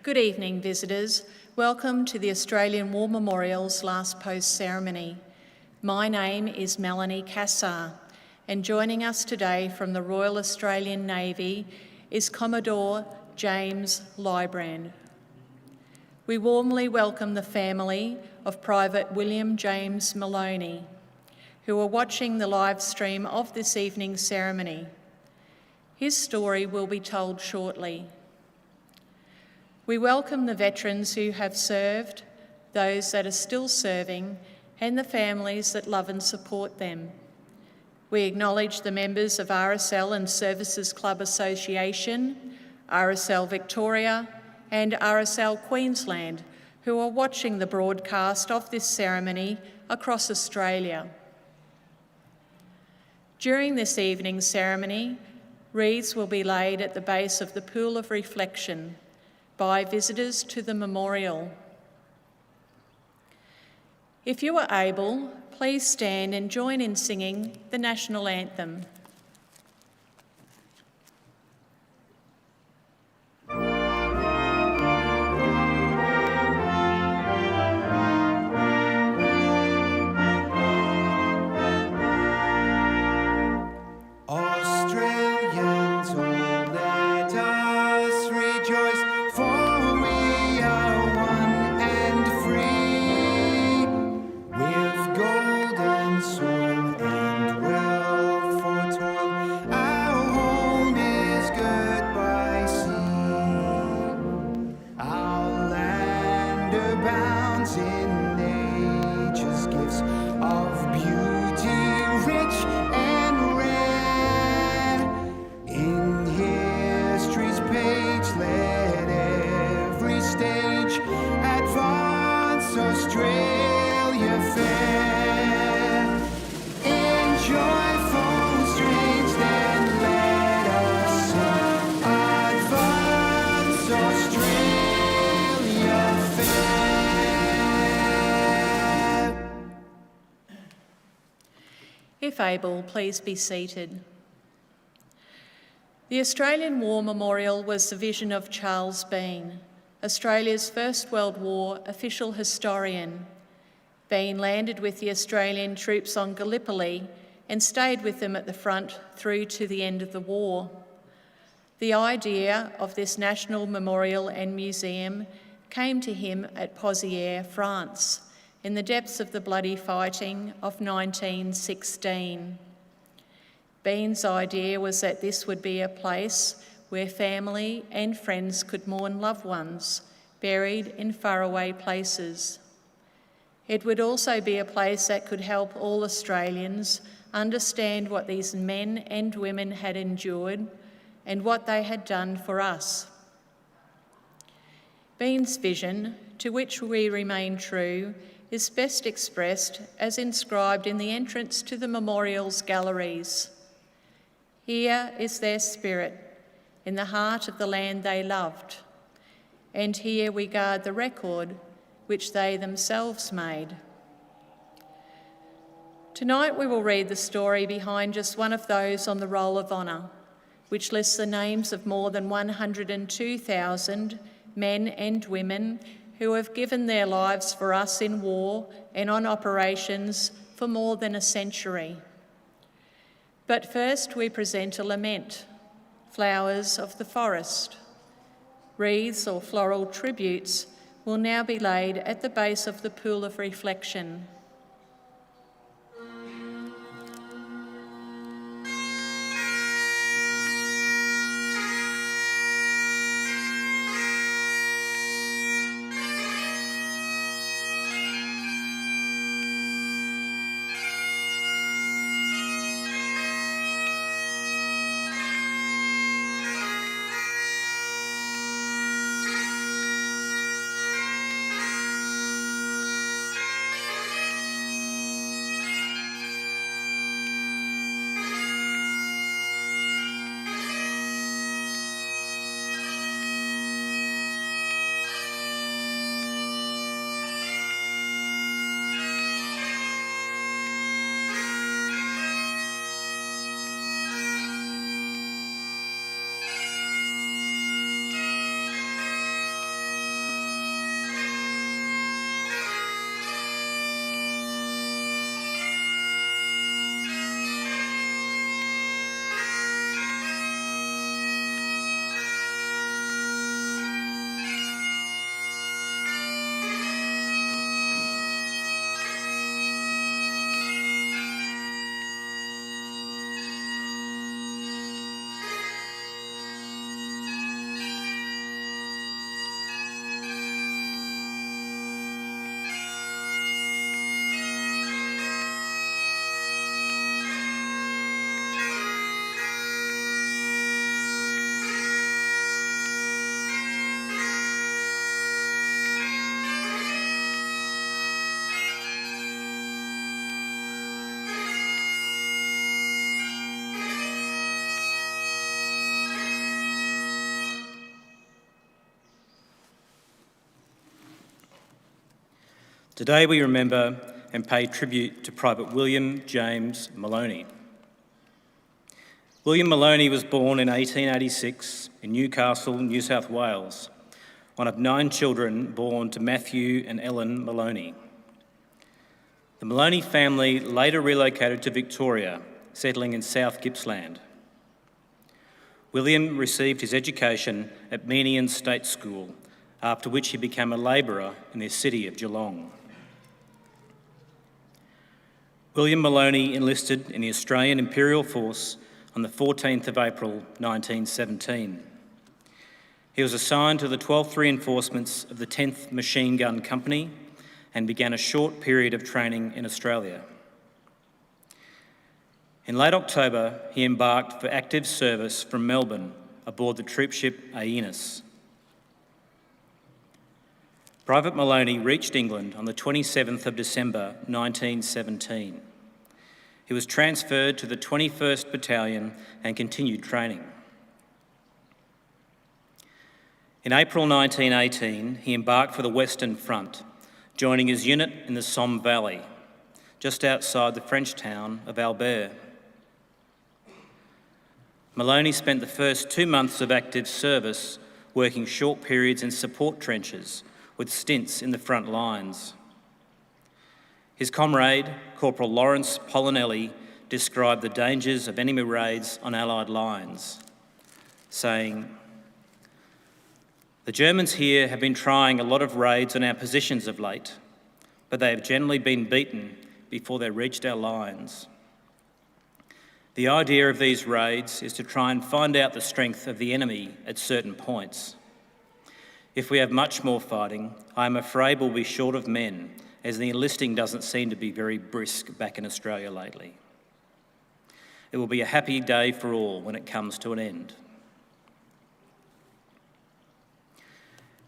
Good evening, visitors. Welcome to the Australian War Memorial's last post ceremony. My name is Moloney, and joining us today from the Royal Australian Navy is Commodore James Lybrand. We warmly welcome the family of Private William James Moloney, who are watching the live stream of this evening's ceremony. His story will be told shortly. We welcome the veterans who have served, those that are still serving, and the families that love and support them. We acknowledge the members of RSL and Services Clubs Association, RSL Victoria, and RSL Queensland, who are watching the broadcast of this ceremony across Australia. During this evening's ceremony, wreaths will be laid at the base of the Pool of Reflection by visitors to the memorial. If you are able, please stand and join in singing the National Anthem. If able, please be seated. The Australian War Memorial was the vision of Charles Bean, Australia's First World War official historian. Bean landed with the Australian troops on Gallipoli and stayed with them at the front through to the end of the war. The idea of this national memorial and museum came to him at Pozières, France, in the depths of the bloody fighting of 1916. Bean's idea was that this would be a place where family and friends could mourn loved ones buried in faraway places. It would also be a place that could help all Australians understand what these men and women had endured and what they had done for us. Bean's vision, to which we remain true, is best expressed as inscribed in the entrance to the memorial's galleries. Here is their spirit, in the heart of the land they loved, and here we guard the record which they themselves made. Tonight we will read the story behind just one of those on the Roll of Honour, which lists the names of more than 102,000 men and women who have given their lives for us in war and on operations for more than a century. But first we present a lament, Flowers of the Forest. Wreaths or floral tributes will now be laid at the base of the Pool of Reflection. Today we remember and pay tribute to Private William James Moloney. William Moloney was born in 1886 in Newcastle, New South Wales, one of 9 children born to Matthew and Ellen Moloney. The Moloney family later relocated to Victoria, settling in South Gippsland. William received his education at Meenian State School, after which he became a labourer in the city of Geelong. William Moloney enlisted in the Australian Imperial Force on the 14th of April 1917. He was assigned to the 12th Reinforcements of the 10th Machine Gun Company and began a short period of training in Australia. In late October, he embarked for active service from Melbourne aboard the troopship Aeneas. Private Moloney reached England on the 27th of December 1917. He was transferred to the 21st Battalion and continued training. In April 1918, he embarked for the Western Front, joining his unit in the Somme Valley, just outside the French town of Albert. Moloney spent the first 2 months of active service working short periods in support trenches with stints in the front lines. His comrade, Corporal Lawrence Polinelli, described the dangers of enemy raids on Allied lines, saying, "The Germans here have been trying a lot of raids on our positions of late, but they have generally been beaten before they reached our lines. The idea of these raids is to try and find out the strength of the enemy at certain points. If we have much more fighting, I am afraid we'll be short of men, as the enlisting doesn't seem to be very brisk back in Australia lately. It will be a happy day for all when it comes to an end."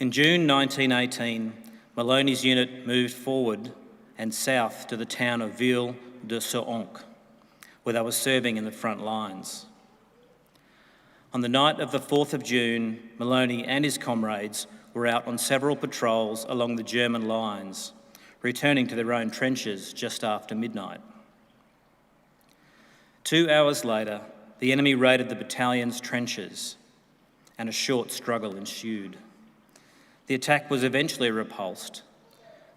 In June 1918, Moloney's unit moved forward and south to the town of Ville-de-Souancq, where they were serving in the front lines. On the night of the 4th of June, Moloney and his comrades were out on several patrols along the German lines, returning to their own trenches just after midnight. 2 hours later, the enemy raided the battalion's trenches and a short struggle ensued. The attack was eventually repulsed,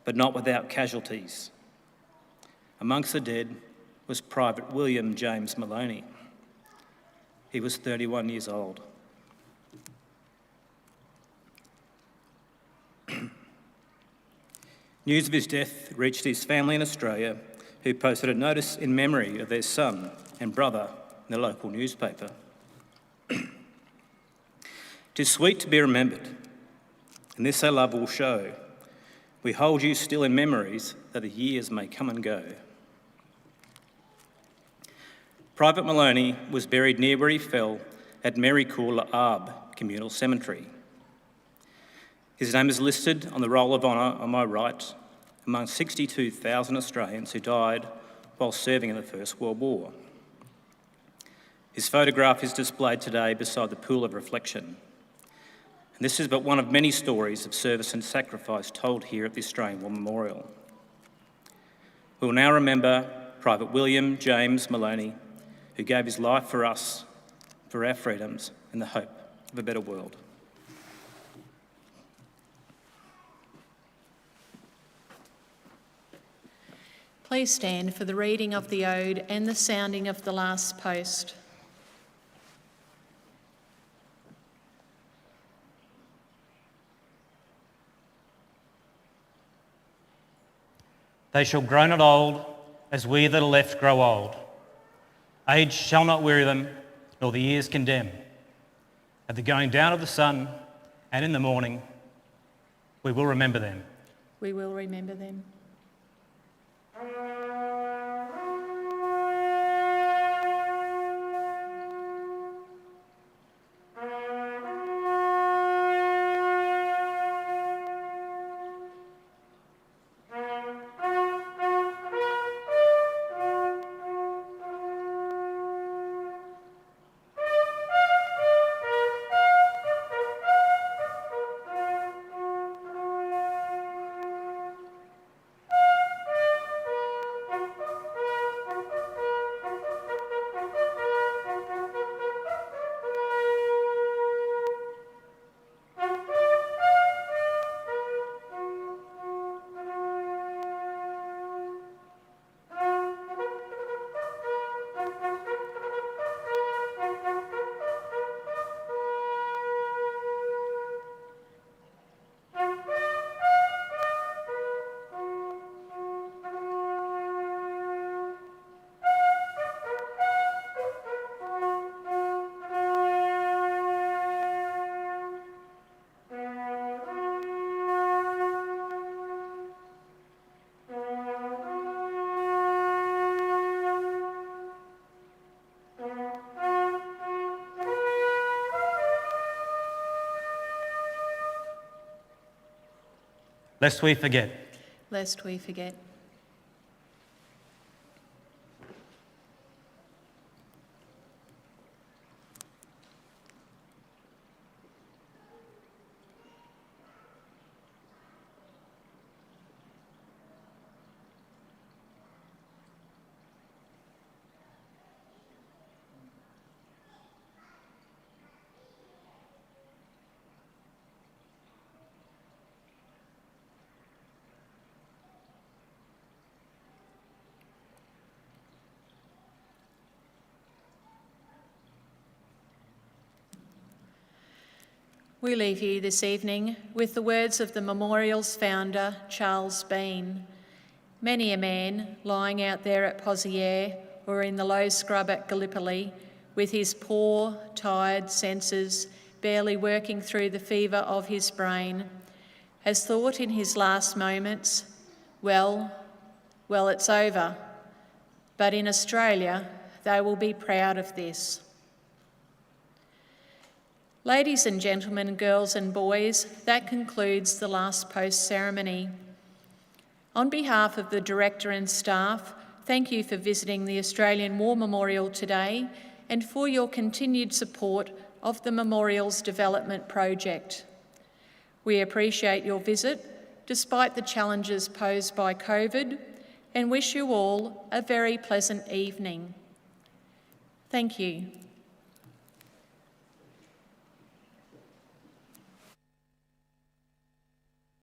but not without casualties. Amongst the dead was Private William James Moloney. He was 31 years old. News of his death reached his family in Australia, who posted a notice in memory of their son and brother in the local newspaper. "'Tis sweet to be remembered, and this our love will show. We hold you still in memories that the years may come and go." Private Moloney was buried near where he fell at Mericourt-l'Arbre Communal Cemetery. His name is listed on the Roll of Honour on my right, among 62,000 Australians who died while serving in the First World War. His photograph is displayed today beside the Pool of Reflection. And this is but one of many stories of service and sacrifice told here at the Australian War Memorial. We will now remember Private William James Moloney, who gave his life for us, for our freedoms, in the hope of a better world. Please stand for the reading of the Ode and the sounding of the last post. They shall grow not old, as we that are left grow old. Age shall not weary them, nor the years condemn. At the going down of the sun and in the morning, we will remember them. We will remember them. lest we forget. Lest we forget. We leave you this evening with the words of the memorial's founder, Charles Bean. Many a man lying out there at Poziere or in the low scrub at Gallipoli, with his poor, tired senses barely working through the fever of his brain, has thought in his last moments, well, it's over. But in Australia, they will be proud of this. Ladies and gentlemen, girls and boys, that concludes the last post ceremony. On behalf of the Director and staff, thank you for visiting the Australian War Memorial today and for your continued support of the Memorial's development project. We appreciate your visit, despite the challenges posed by COVID, and wish you all a very pleasant evening. Thank you.